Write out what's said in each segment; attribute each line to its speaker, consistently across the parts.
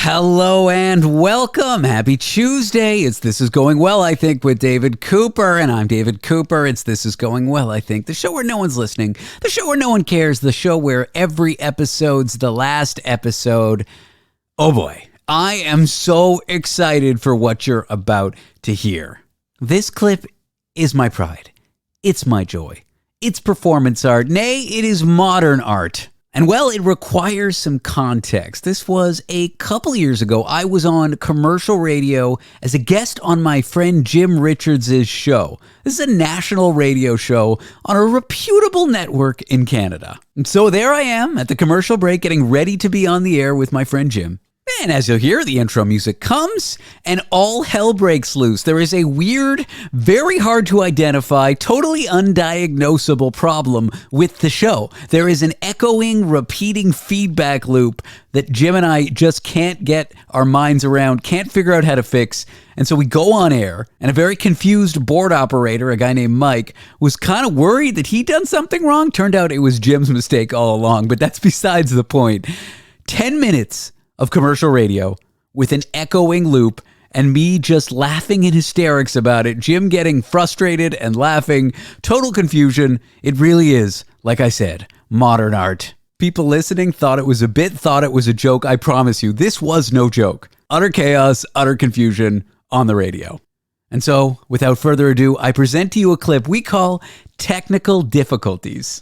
Speaker 1: Hello and welcome. Happy Tuesday. It's This Is Going Well, I Think, with David Cooper. And I'm David Cooper. It's This Is Going Well, I Think. The show where no one's listening. The show where no one cares. The show where every episode's the last episode. Oh boy. I am so excited for what you're about to hear. This clip is my pride. It's my joy. It's performance art. Nay, it is modern art. And well, it requires some context. This was a couple years ago. I was on commercial radio as a guest on my friend Jim Richards' show. This is a national radio show on a reputable network in Canada. And so there I am at the commercial break getting ready to be on the air with my friend Jim. And as you'll hear, the intro music comes and all hell breaks loose. There is a weird, very hard to identify, totally undiagnosable problem with the show. There is an echoing, repeating feedback loop that Jim and I just can't get our minds around, can't figure out how to fix. And so we go on air, and a very confused board operator, a guy named Mike, was kind of worried that he'd done something wrong. Turned out it was Jim's mistake all along, but that's besides the point. 10 minutes of commercial radio with an echoing loop and me just laughing in hysterics about it. Jim getting frustrated and laughing. Total confusion. It really is, like I said, modern art. People listening thought it was a bit, thought it was a joke. I promise you, this was no joke. Utter chaos, utter confusion on the radio. And so, without further ado, I present to you a clip we call Technical Difficulties.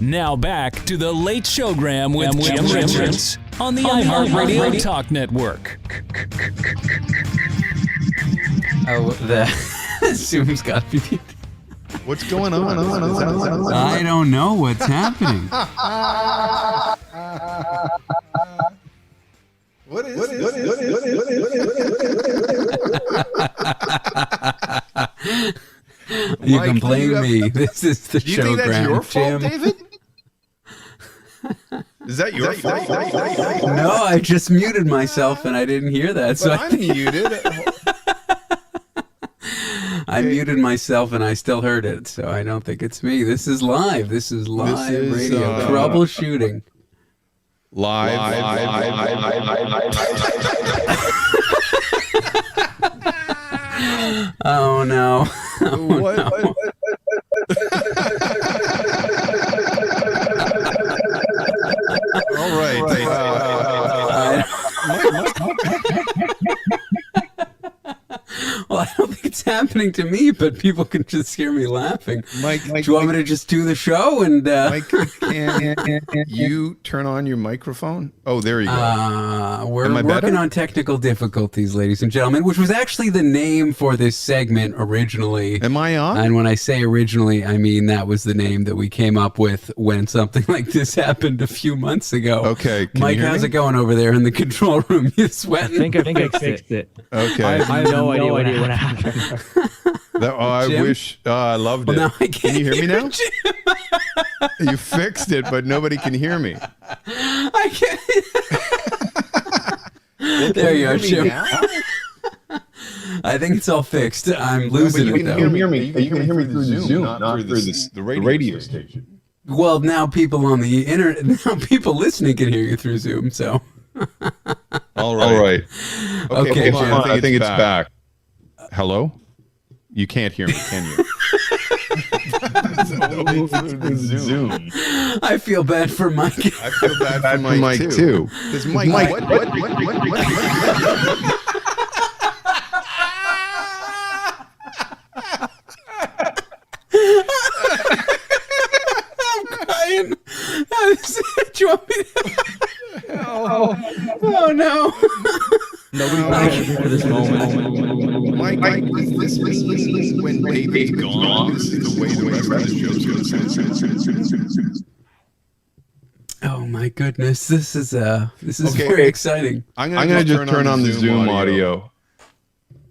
Speaker 2: Now back to the Late Showgram with Jim Richards on the iHeartRadio Talk Network.
Speaker 1: Oh, the Zoom's got to be...
Speaker 3: What's going on?
Speaker 1: I don't know what's happening.
Speaker 3: What is
Speaker 1: You
Speaker 3: Mike,
Speaker 1: can blame me. This is the
Speaker 3: Do you think that's your fault,
Speaker 1: Jim.
Speaker 3: David? Is that your fault?
Speaker 1: No, I just muted myself and I didn't hear that. So
Speaker 3: I'm muted.
Speaker 1: I muted myself and I still heard it. So I don't think it's me. This is live. This is live radio. Troubleshooting.
Speaker 3: Live.
Speaker 1: Oh no.
Speaker 3: What?
Speaker 1: No.
Speaker 3: All right.
Speaker 1: Well, I don't think it's happening to me, but people can just hear me laughing.
Speaker 3: Mike,
Speaker 1: do you want me to just do the show? And
Speaker 3: Mike, can you turn on your microphone? Oh, there you go.
Speaker 1: We're working on technical difficulties, ladies and gentlemen, which was actually the name for this segment originally.
Speaker 3: Am I on?
Speaker 1: And when I say originally, I mean that was the name that we came up with when something like this happened a few months ago.
Speaker 3: Okay.
Speaker 1: Mike, how's it going over there in the control room? You sweating?
Speaker 4: I think I fixed it.
Speaker 3: Okay.
Speaker 4: I have no idea what happened.
Speaker 3: I
Speaker 1: Jim?
Speaker 3: wish. I loved it.
Speaker 1: Well, now I
Speaker 3: Can you hear me now?
Speaker 1: Jim.
Speaker 3: You fixed it, but nobody can hear me.
Speaker 1: I can't. There you are, Jim. I think it's all fixed. I'm losing it, though.
Speaker 3: You can hear me through the Zoom, not through the radio station.
Speaker 1: Well, now people on the internet, now people listening can hear you through Zoom, so.
Speaker 3: All right.
Speaker 1: Okay,
Speaker 3: Jim.
Speaker 1: Jim.
Speaker 3: I think it's back. Hello? You can't hear me, can you? Zoom.
Speaker 1: I feel bad for Mike.
Speaker 3: I feel bad for Mike too. Because Mike, what?
Speaker 1: I'm crying. Do you want me to... Oh no.
Speaker 4: Nobody for this moment.
Speaker 3: Mike, does this mean when David's gone, this is the way the rest of the show's going to sound.
Speaker 1: Oh my goodness, this is
Speaker 3: Okay.
Speaker 1: very exciting.
Speaker 3: I'm going to just turn on the Zoom audio.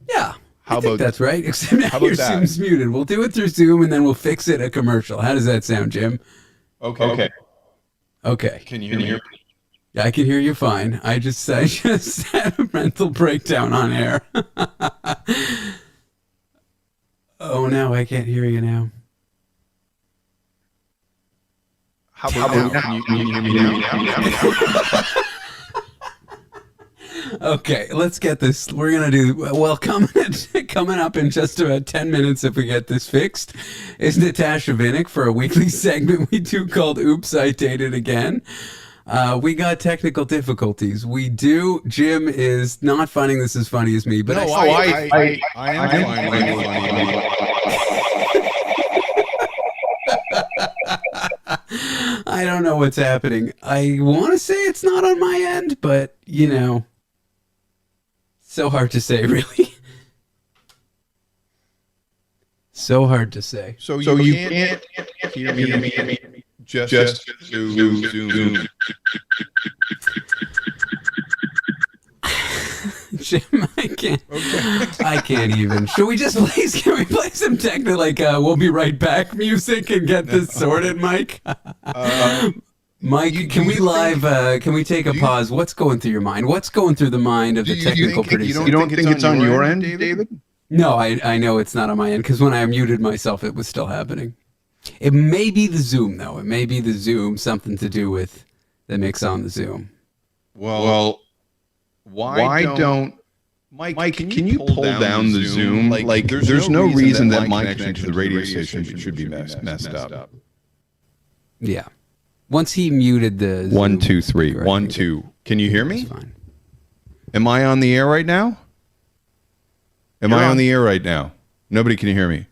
Speaker 1: Yeah.
Speaker 3: How
Speaker 1: I think
Speaker 3: about
Speaker 1: that's right? Except now
Speaker 3: how about
Speaker 1: your
Speaker 3: that?
Speaker 1: Zoom's muted. We'll do it through Zoom and then we'll fix it a commercial. How does that sound, Jim?
Speaker 3: Okay.
Speaker 1: Okay.
Speaker 3: Can you hear me?
Speaker 1: I can hear you fine. I just had a mental breakdown on air. Oh no, I can't hear you now.
Speaker 3: How about now? Can you hear me now?
Speaker 1: Okay, let's get this. We're gonna do well. Coming up in just about 10 minutes, if we get this fixed, is Natasha Vinnick for a weekly segment we do called "Oops, I Dated Again." We got technical difficulties. We do. Jim is not finding this as funny as me, but
Speaker 3: No, I am finding it funny.
Speaker 1: I don't know what's happening. I want to say it's not on my end, but so hard to say, really. So hard to say.
Speaker 3: So you can't hear me just Zoom.
Speaker 1: Jim, I can't. Okay. I can't even. Can we play some techno, we'll be right back music and get this sorted, Mike? Mike, can we take a pause? What's going through your mind? What's going through the mind of the technical producer?
Speaker 3: You don't think it's on your end, David?
Speaker 1: No, I know it's not on my end because when I muted myself, it was still happening. It may be the Zoom, though. It may be the Zoom, something to do with the mix on the Zoom.
Speaker 3: Well, why don't Mike? Can you pull down the Zoom? There's no reason that my connection to the radio station should be messed up.
Speaker 1: Yeah. Once he muted the Zoom,
Speaker 3: 1, 2, 3. 1, 2. Can you hear me?
Speaker 1: Fine.
Speaker 3: Am I on the air right now? Am I on the air right now? Nobody can hear me.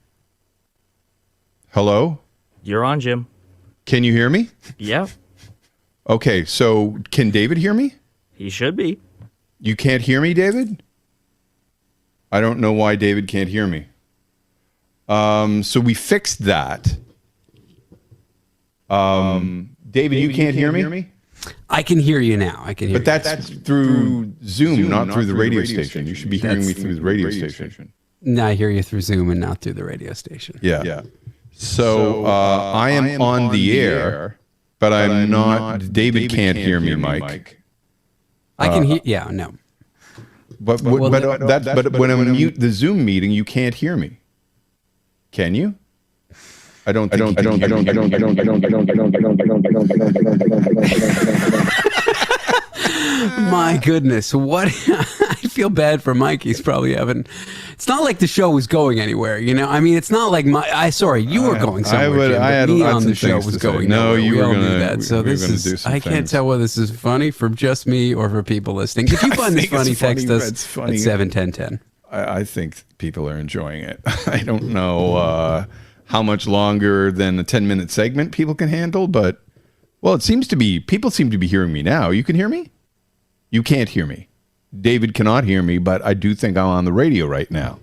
Speaker 3: Hello?
Speaker 4: You're on, Jim.
Speaker 3: Can you hear me?
Speaker 4: Yeah,
Speaker 3: Okay, so can David hear me?
Speaker 4: he should be.
Speaker 3: You can't hear me, David? I don't know why David can't hear me. So we fixed that. David, you can't hear me?
Speaker 1: I can hear you now. I can hear
Speaker 3: But that's through Zoom, not through the radio station. You should be hearing me through the radio station.
Speaker 1: you. No, I hear you through Zoom and not through the radio station.
Speaker 3: Yeah. So I am on the air, but I'm not. David can't hear me, Mike.
Speaker 1: I can hear. Yeah, no.
Speaker 3: But when I mute the Zoom meeting, you can't hear me. Can you? I don't.
Speaker 1: My goodness, what? I feel bad for Mike. He's probably having. It's not like the show was going anywhere, I mean, it's not like sorry, you were going somewhere. Jim, but me on the show was going
Speaker 3: No,
Speaker 1: nowhere.
Speaker 3: you
Speaker 1: We
Speaker 3: were
Speaker 1: all
Speaker 3: going
Speaker 1: knew that. So this is. I can't tell whether this is funny for just me or for people listening. If you find this funny, text us at 71010.
Speaker 3: I think people are enjoying it. I don't know how much longer than a 10-minute segment people can handle, but it seems to be. People seem to be hearing me now. You can hear me? You can't hear me. David cannot hear me, but I do think I'm on the radio right now.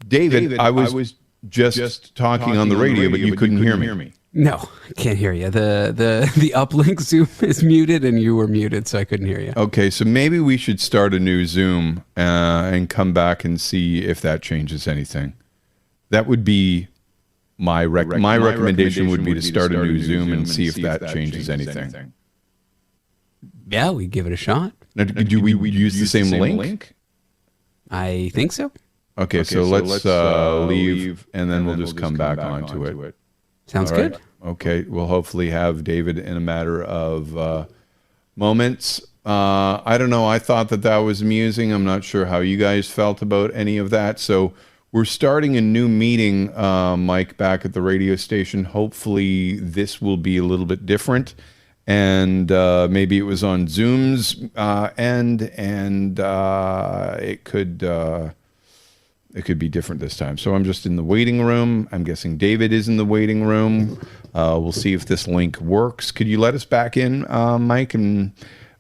Speaker 3: David, I was just talking on the radio, but you couldn't hear me.
Speaker 1: No, I can't hear you. The uplink Zoom is muted, and you were muted, so I couldn't hear you.
Speaker 3: Okay, so maybe we should start a new Zoom and come back and see if that changes anything. That would be my recommendation would be to start a new Zoom and see if that changes anything.
Speaker 1: Yeah, we give it a shot.
Speaker 3: Now, do we use the same link?
Speaker 1: I think so.
Speaker 3: Okay, so let's leave, and then we'll just come back onto it.
Speaker 1: Sounds good.
Speaker 3: Okay, we'll hopefully have David in a matter of moments. I don't know. I thought that was amusing. I'm not sure how you guys felt about any of that. So we're starting a new meeting, Mike, back at the radio station. Hopefully this will be a little bit different. And maybe it was on Zoom's end, and it could be different this time. So I'm just in the waiting room. I'm guessing David is in the waiting room. We'll see if this link works. Could you let us back in, Mike? And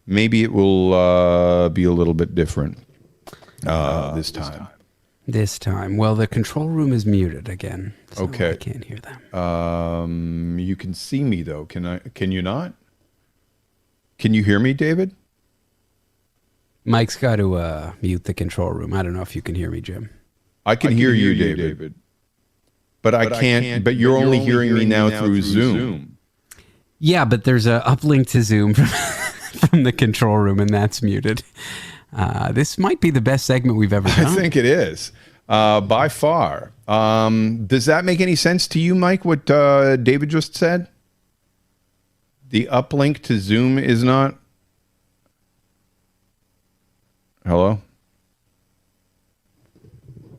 Speaker 3: maybe it will be a little bit different this time.
Speaker 1: This time. Well, the control room is muted again. So
Speaker 3: Okay.
Speaker 1: I can't hear them.
Speaker 3: You can see me though. Can you not? Can you hear me, David?
Speaker 1: Mike's got to mute the control room. I don't know if you can hear me, Jim.
Speaker 3: I can hear you, David. But I can't. But you're only hearing me now through Zoom.
Speaker 1: Yeah, but there's a uplink to Zoom from the control room, and that's muted. This might be the best segment we've ever done.
Speaker 3: I think it is, by far. Does that make any sense to you, Mike, what David just said? The uplink to Zoom is not... Hello?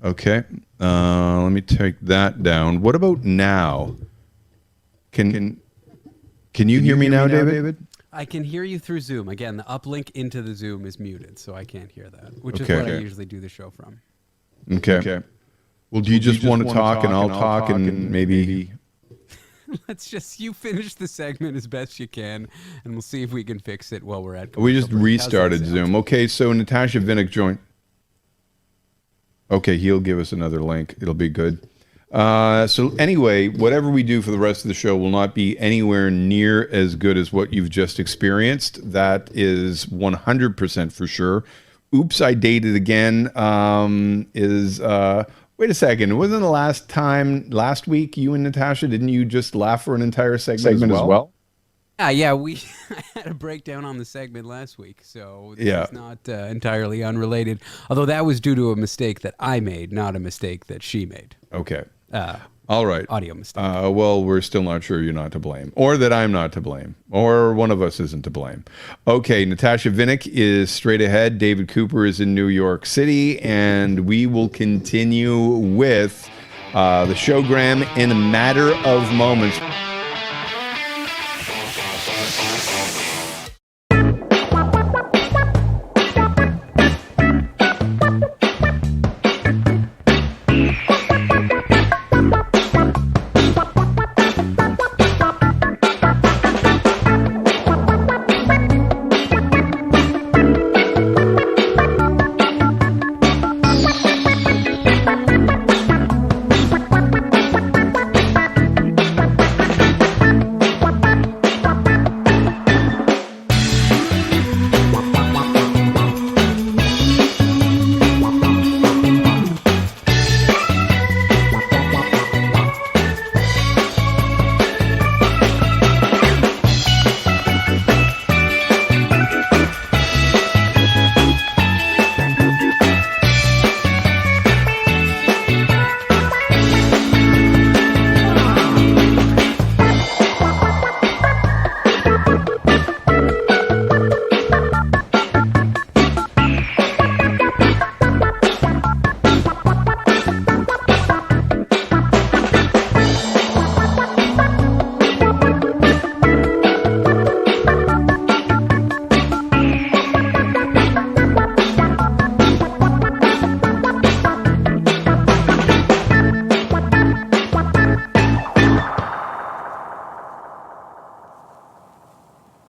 Speaker 3: Okay. Let me take that down. What about now? Can you hear me now, David?
Speaker 1: I can hear you through Zoom. Again, the uplink into the Zoom is muted, so I can't hear that, which is what I usually do the show from.
Speaker 3: Okay. Well, do you just want to talk and I'll talk and maybe...
Speaker 1: Let's just, you finish the segment as best you can, and we'll see if we can fix it while we're at...
Speaker 3: We just restarted Zoom. Okay, so Natasha Vinnick joined. Okay, he'll give us another link. It'll be good. So anyway, whatever we do for the rest of the show will not be anywhere near as good as what you've just experienced. That is 100% for sure. Oops, I dated again. Wait a second. Wasn't the last week you and Natasha, didn't you just laugh for an entire segment as well?
Speaker 1: Yeah, we had a breakdown on the segment last week, so it's not entirely unrelated. Although that was due to a mistake that I made, not a mistake that she made.
Speaker 3: Okay. All right.
Speaker 1: Audio mistake.
Speaker 3: Well, we're still not sure you're not to blame, or that I'm not to blame, or one of us isn't to blame. Okay, Natasha Vinnick is straight ahead. David Cooper is in New York City, and we will continue with the showgram in a matter of moments.